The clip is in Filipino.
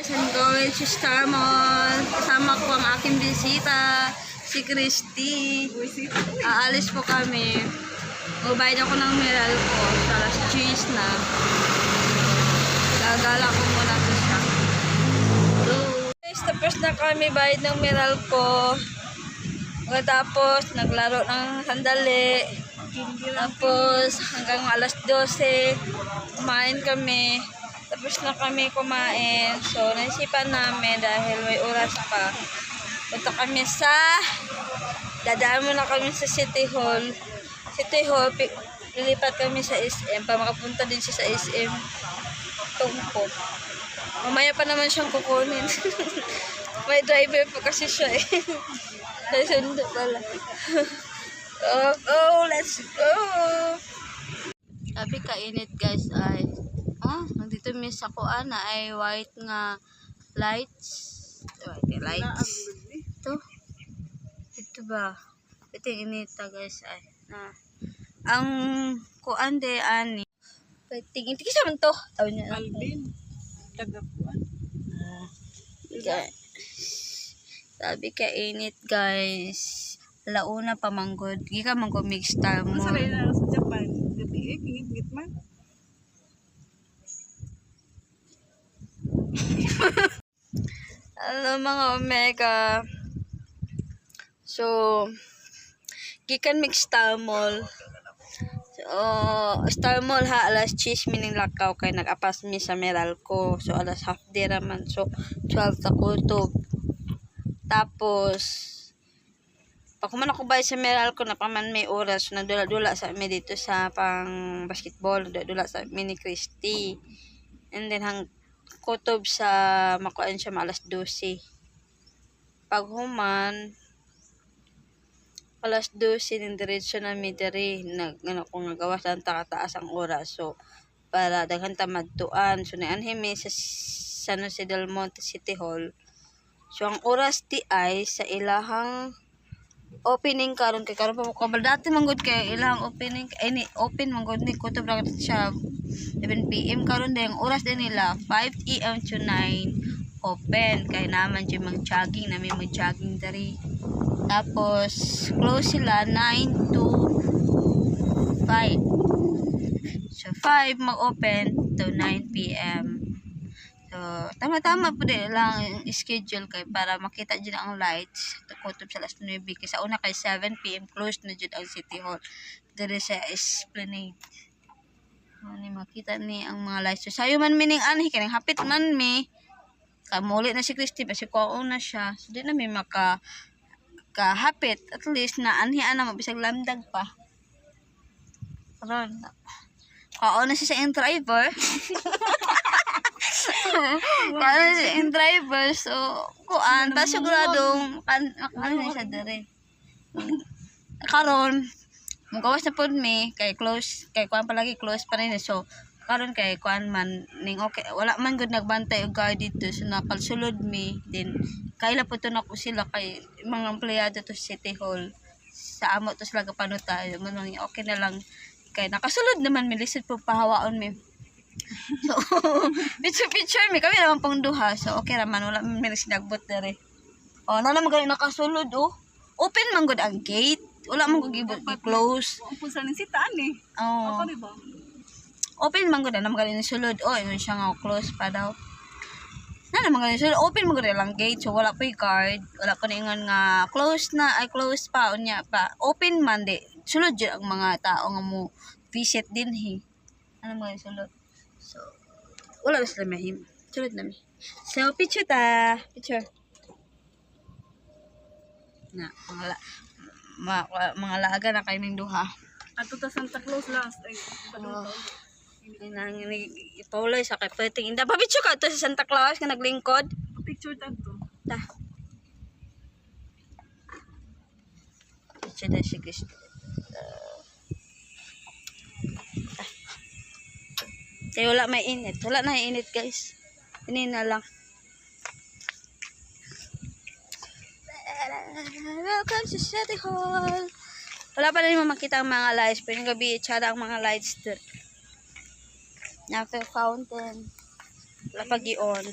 Let's going to Star Mall. Kasama ko ang aking bisita, si Christy. Aalis po kami. Ubayad ako ng meral ko. Alas 10 na. Gagala ko muna ito siya. Guys, tapos na kami bayad ng meral ko. Pagkatapos, naglaro ng sandali. Tapos, hanggang alas 12, kumain kami. Tapos na kami kumain. So, naisipan namin dahil may oras pa. Punta kami dadaan muna kami sa City Hall. City Hall, lilipat kami sa SM. Para makapunta din siya sa SM. Tungko. Mamaya pa naman siyang kukunin. May driver pa kasi siya eh. Nasundo pala. Let's go! Sabi kainit guys ay nandito may sakuan na ay white nga lights. White lights. Ito ba? Ito yung inita guys ay ang kuan de ani. Tingin sa man to. Tawag niya. Alvin. Tagapuan. Sabi kainit guys. Launa pa manggod. Gika manggod mix Star Mall. Masarap na sa Japan. Gabi pingit man. Hello mga Omega. So, gikan mix Star Mall. So, Star Mall ha, alas 10 mining lakaw kay nag-apas mi sa Meralco. So, alas half day raman. So, 12 ta kutob. Tapos, pag kuman ako bay sa Meralco na paman may oras, nagdula-dula sa amin dito sa pang basketball, nagdula sa mini Christy. And then, kutob sa makuan siya alas 12. Pag human, alas 12 ng diretso na midiri kung nagawas ang takataas ang oras. So, para daghan ta madtuan. So, naanhimi sa San Jose del Monte City Hall. So, ang oras ti ay sa ilahang opening karon kay karon pa mo kabal dati manggod kay ilang opening open manggod ni kutob ra siya 7 PM karon din ang oras din nila 5 AM to 9 open kay naman jud mag-jogging namin mag-jogging dari. Tapos close sila 9 to 5. So 5 mag-open to 9 PM. So, tama-tama po din lang yung schedule kay para makita dyan ang lights. Kutob sa alas 9. Kasi una kay 7 PM closed na dyan ang City Hall. Dere sa Esplanade. Ni makita ni ang mga lights. So, sayo man mining anhi. Kanang hapit man mi. Kamuli na si Christy. Kasi kuwaon na siya. So, di na may kahapit. At least na anhian na mabisag landag pa. Karon kuwaon na siya sa yung driver. Kaya yung driver, so, kuan, ba siguradong, ano siya dere. Karon, magawas na po mi, kay close, kay kuan palagi close pa rin. So, karon kay kuan man, ning okay, wala man good nagbantay og guard dito, so nakalsulod mi, then, kaila po to na ko sila, kay mga empleyado to City Hall, sa amo to sila kapanuta, okay na lang, kay nakasulod naman, milisod po pahawaon mi. So, picture mi kami naman pang duha. So, okay raman. Wala may sinagbot dere. O, naman galing nakasulod, oh. Open man gud ang gate. Wala man gud i-close. Umpun sa ning sitaan eh. Oh. Ako diba? Open man gud naman galing sulod. Oh, ingon siya nga close pa daw. Naman galing sulod. Open man gud lang gate. So, wala pa yung guard. Wala pa ningon nga close na. Ay, close pa. Unya pa. Open man di. Sulod yun ang mga tao nga mo visit din he. Ano mga sulod? So, wala na sila mahim. Sulod na mi. So, picture ta. Picture. Na, mga laaga na kayo ng duha. Ato ta Santa Claus last. Ay, Ipauloy sa kay pwedeng inda. Pa-picture ka to sa Santa Claus nga naglingkod. picture ta to. Ta. Picture na si Christy. Kaya wala may init. Wala na init guys. Ini na lang. Welcome to City Hall. Wala pa rin makita ang mga lights. Pero yung gabi, tsada ang mga lights doon. After fountain. Wala pag i-on.